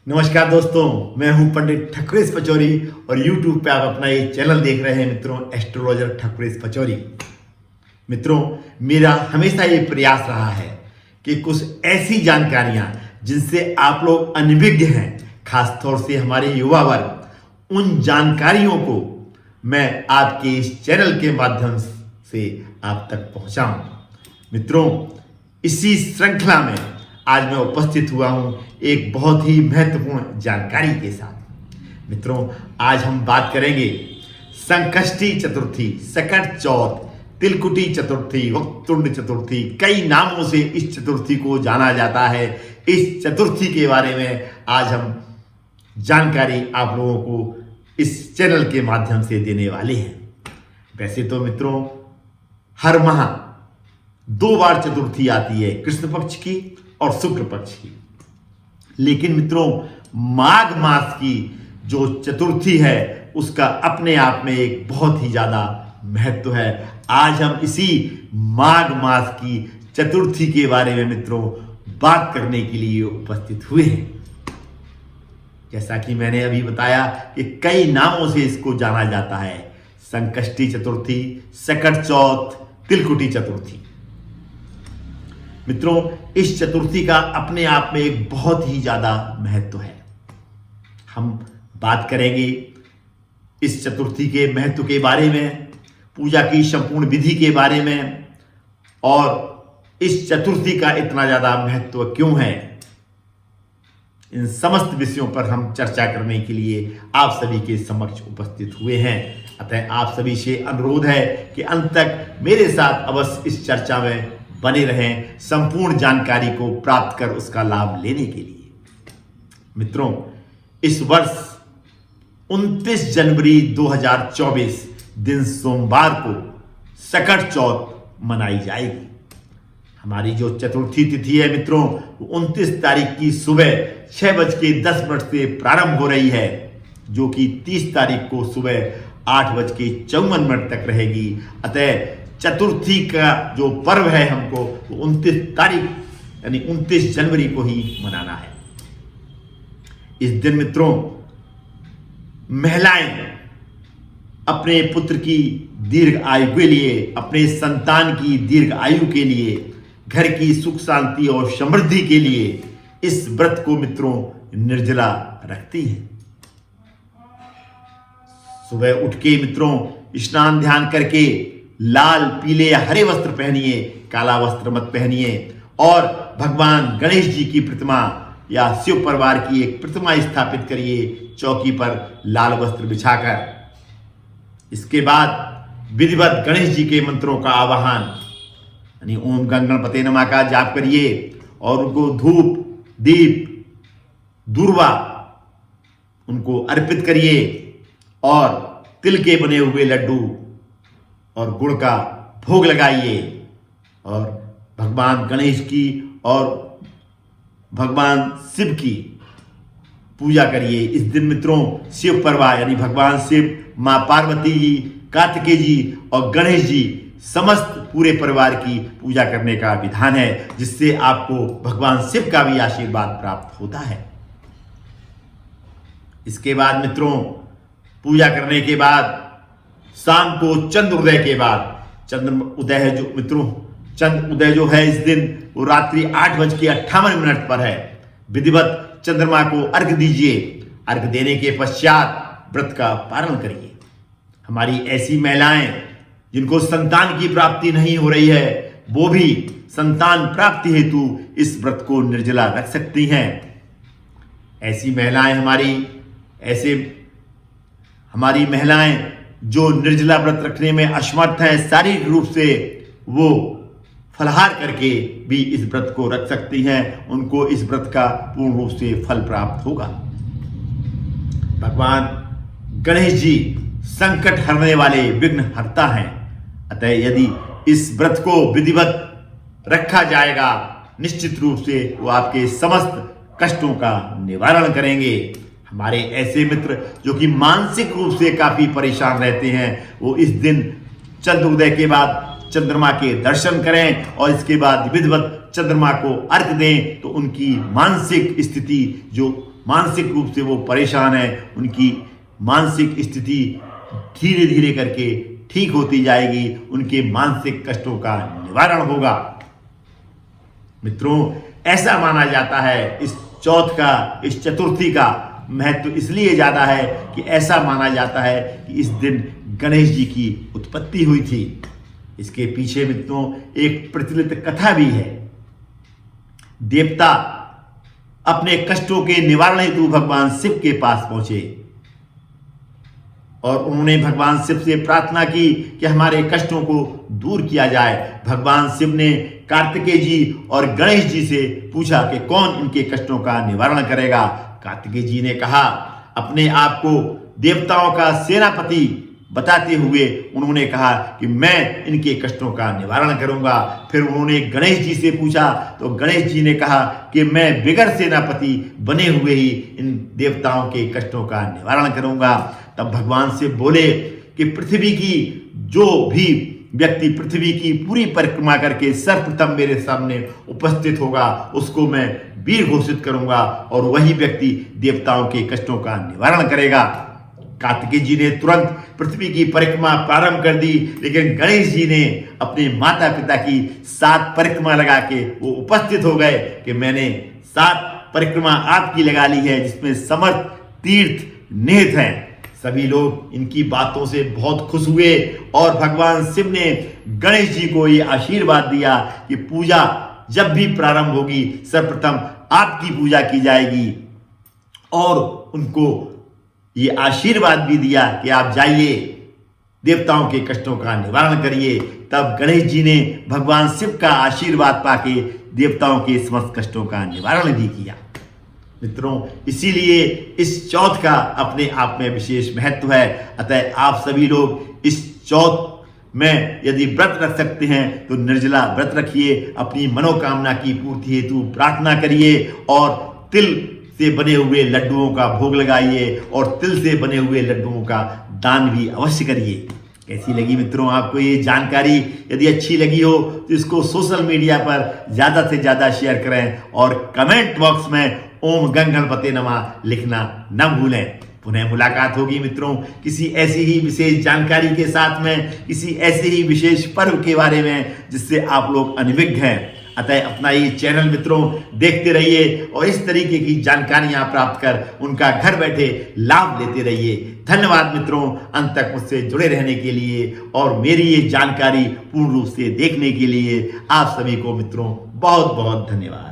नमस्कार दोस्तों, मैं हूं पंडित ठकुरेश पचौरी और YouTube पे आप अपना ये चैनल देख रहे हैं मित्रों, एस्ट्रोलॉजर ठकुरेश पचौरी। मित्रों, मेरा हमेशा ये प्रयास रहा है कि कुछ ऐसी जानकारियां जिनसे आप लोग अनभिज्ञ हैं, खासतौर से हमारे युवा वर्ग, उन जानकारियों को मैं आपके इस चैनल के माध्यम से आप तक पहुंचाऊं। मित्रों, इसी श्रृंखला में आज मैं उपस्थित हुआ हूं एक बहुत ही महत्वपूर्ण जानकारी के साथ। मित्रों, आज हम बात करेंगे संकष्टी चतुर्थी, सकट चौथ, तिलकुटी चतुर्थी, वक्रतुंड चतुर्थी, कई नामों से इस चतुर्थी को जाना जाता है। इस चतुर्थी के बारे में आज हम जानकारी आप लोगों को इस चैनल के माध्यम से देने वाले हैं। वैसे तो मित्रों, हर माह 2 बार चतुर्थी आती है, कृष्ण पक्ष की और शुक्ल पक्ष की। लेकिन मित्रों, माघ मास की जो चतुर्थी है उसका अपने आप में एक बहुत ही ज्यादा महत्व है। आज हम इसी माघ मास की चतुर्थी के बारे में मित्रों बात करने के लिए उपस्थित हुए हैं। जैसा कि मैंने अभी बताया कि कई नामों से इसको जाना जाता है, संकष्टी चतुर्थी, सकट चौथ, तिलकुटी चतुर्थी। मित्रों, इस चतुर्थी का अपने आप में एक बहुत ही ज्यादा महत्व है। हम बात करेंगे इस चतुर्थी के महत्व के बारे में, पूजा की संपूर्ण विधि के बारे में, और इस चतुर्थी का इतना ज्यादा महत्व क्यों है। इन समस्त विषयों पर हम चर्चा करने के लिए आप सभी के समक्ष उपस्थित हुए हैं। अतः आप सभी से अनुरोध है कि अंत तक मेरे साथ अवश्य इस चर्चा में बने रहें, संपूर्ण जानकारी को प्राप्त कर उसका लाभ लेने के लिए। मित्रों, इस वर्ष 29 जनवरी 2024 दिन सोमवार को सकट चौथ मनाई जाएगी। हमारी जो चतुर्थी तिथि है मित्रों, 29 तारीख की सुबह 6:10 से प्रारंभ हो रही है, जो कि 30 तारीख को सुबह 8:54 तक रहेगी। अतः चतुर्थी का जो पर्व है हमको 29 तारीख यानी 29 जनवरी को ही मनाना है। इस दिन मित्रों, महिलाएं अपने पुत्र की दीर्घ आयु के लिए, अपने संतान की दीर्घ आयु के लिए, घर की सुख शांति और समृद्धि के लिए इस व्रत को मित्रों निर्जला रखती हैं। सुबह उठ के मित्रों स्नान ध्यान करके लाल, पीले या हरे वस्त्र पहनिए, काला वस्त्र मत पहनिए, और भगवान गणेश जी की प्रतिमा या शिव परिवार की एक प्रतिमा स्थापित करिए चौकी पर लाल वस्त्र बिछाकर। इसके बाद विधिवत गणेश जी के मंत्रों का आवाहन यानी ओम गणपते नमः का जाप करिए और उनको धूप, दीप, दूर्वा उनको अर्पित करिए और तिल के बने हुए लड्डू और गुड़ का भोग लगाइए और भगवान गणेश की और भगवान शिव की पूजा करिए। इस दिन मित्रों शिव परिवार यानी भगवान शिव, मां पार्वती जी, कार्तिकेय जी और गणेश जी समस्त पूरे परिवार की पूजा करने का विधान है, जिससे आपको भगवान शिव का भी आशीर्वाद प्राप्त होता है। इसके बाद मित्रों, पूजा करने के बाद शाम को चंद्र उदय के बाद, चंद्र उदय है जो मित्रों, चंद्र उदय जो है इस दिन वो रात्रि 8:58 पर है। विधिवत चंद्रमा को अर्घ दीजिए। अर्घ देने के पश्चात व्रत का पालन करिए। हमारी ऐसी महिलाएं जिनको संतान की प्राप्ति नहीं हो रही है, वो भी संतान प्राप्ति हेतु इस व्रत को निर्जला रख सकती हैं। ऐसी महिलाएं हमारी महिलाएं जो निर्जला व्रत रखने में असमर्थ हैं शारीरिक रूप से, वो फलाहार करके भी इस व्रत को रख सकती हैं। उनको इस व्रत का पूर्ण रूप से फल प्राप्त होगा। भगवान गणेश जी संकट हरने वाले विघ्न हरता हैं। अतः यदि इस व्रत को विधिवत रखा जाएगा, निश्चित रूप से वो आपके समस्त कष्टों का निवारण करेंगे। हमारे ऐसे मित्र जो कि मानसिक रूप से काफी परेशान रहते हैं, वो इस दिन चंद्रोदय के बाद चंद्रमा के दर्शन करें और इसके बाद विधिवत चंद्रमा को अर्घ दें तो उनकी मानसिक स्थिति, जो मानसिक रूप से वो परेशान है, उनकी मानसिक स्थिति धीरे धीरे करके ठीक होती जाएगी, उनके मानसिक कष्टों का निवारण होगा। मित्रों, ऐसा माना जाता है, इस चौथ का, इस चतुर्थी का महत्व इसलिए ज्यादा है कि ऐसा माना जाता है कि इस दिन गणेश जी की उत्पत्ति हुई थी। इसके पीछे मित्रों एक प्रचलित कथा भी है। देवता अपने कष्टों के निवारण हेतु भगवान शिव के पास पहुंचे और उन्होंने भगवान शिव से प्रार्थना की कि हमारे कष्टों को दूर किया जाए। भगवान शिव ने कार्तिकेय जी और गणेश जी से पूछा कि कौन इनके कष्टों का निवारण करेगा। कार्तिकेय जी ने कहा, अपने आप को देवताओं का सेनापति बताते हुए उन्होंने कहा कि मैं इनके कष्टों का निवारण करूंगा। फिर उन्होंने गणेश जी से पूछा तो गणेश जी ने कहा कि मैं बिगर सेनापति बने हुए ही इन देवताओं के कष्टों का निवारण करूंगा। तब भगवान से बोले कि पृथ्वी की जो भी व्यक्ति पृथ्वी की पूरी परिक्रमा करके सर्वप्रथम मेरे सामने उपस्थित होगा उसको मैं वीर घोषित करूंगा और वही व्यक्ति देवताओं के कष्टों का निवारण करेगा। कार्तिकेय जी ने तुरंत पृथ्वी की परिक्रमा प्रारंभ कर दी, लेकिन गणेश जी ने अपने माता पिता की 7 परिक्रमा लगा के वो उपस्थित हो गए कि मैंने 7 परिक्रमा आपकी लगा ली है, जिसमें समर्थ तीर्थ निहित हैं। सभी लोग इनकी बातों से बहुत खुश हुए और भगवान शिव ने गणेश जी को ये आशीर्वाद दिया कि पूजा जब भी प्रारंभ होगी सर्वप्रथम आपकी पूजा की जाएगी, और उनको ये आशीर्वाद भी दिया कि आप जाइए देवताओं के कष्टों का निवारण करिए। तब गणेश जी ने भगवान शिव का आशीर्वाद पाके देवताओं के समस्त कष्टों का निवारण भी किया। मित्रों, इसीलिए इस चौथ का अपने आप में विशेष महत्व है। अतः आप सभी लोग इस चौथ में यदि व्रत रख सकते हैं तो निर्जला व्रत रखिए, अपनी मनोकामना की पूर्ति हेतु प्रार्थना करिए और तिल से बने हुए लड्डुओं का भोग लगाइए और तिल से बने हुए लड्डुओं का दान भी अवश्य करिए। कैसी लगी मित्रों आपको ये जानकारी? यदि अच्छी लगी हो तो इसको सोशल मीडिया पर ज़्यादा से ज़्यादा शेयर करें और कमेंट बॉक्स में ओम गंग गणपते नमः लिखना न भूलें। पुनः मुलाकात होगी मित्रों किसी ऐसी ही विशेष जानकारी के साथ में, किसी ऐसे ही विशेष पर्व के बारे में जिससे आप लोग अनभिज्ञ हैं। अतः अपना ये चैनल मित्रों देखते रहिए और इस तरीके की जानकारियां प्राप्त कर उनका घर बैठे लाभ लेते रहिए। धन्यवाद मित्रों, अंत तक मुझसे जुड़े रहने के लिए और मेरी ये जानकारी पूर्ण रूप से देखने के लिए आप सभी को मित्रों बहुत बहुत धन्यवाद।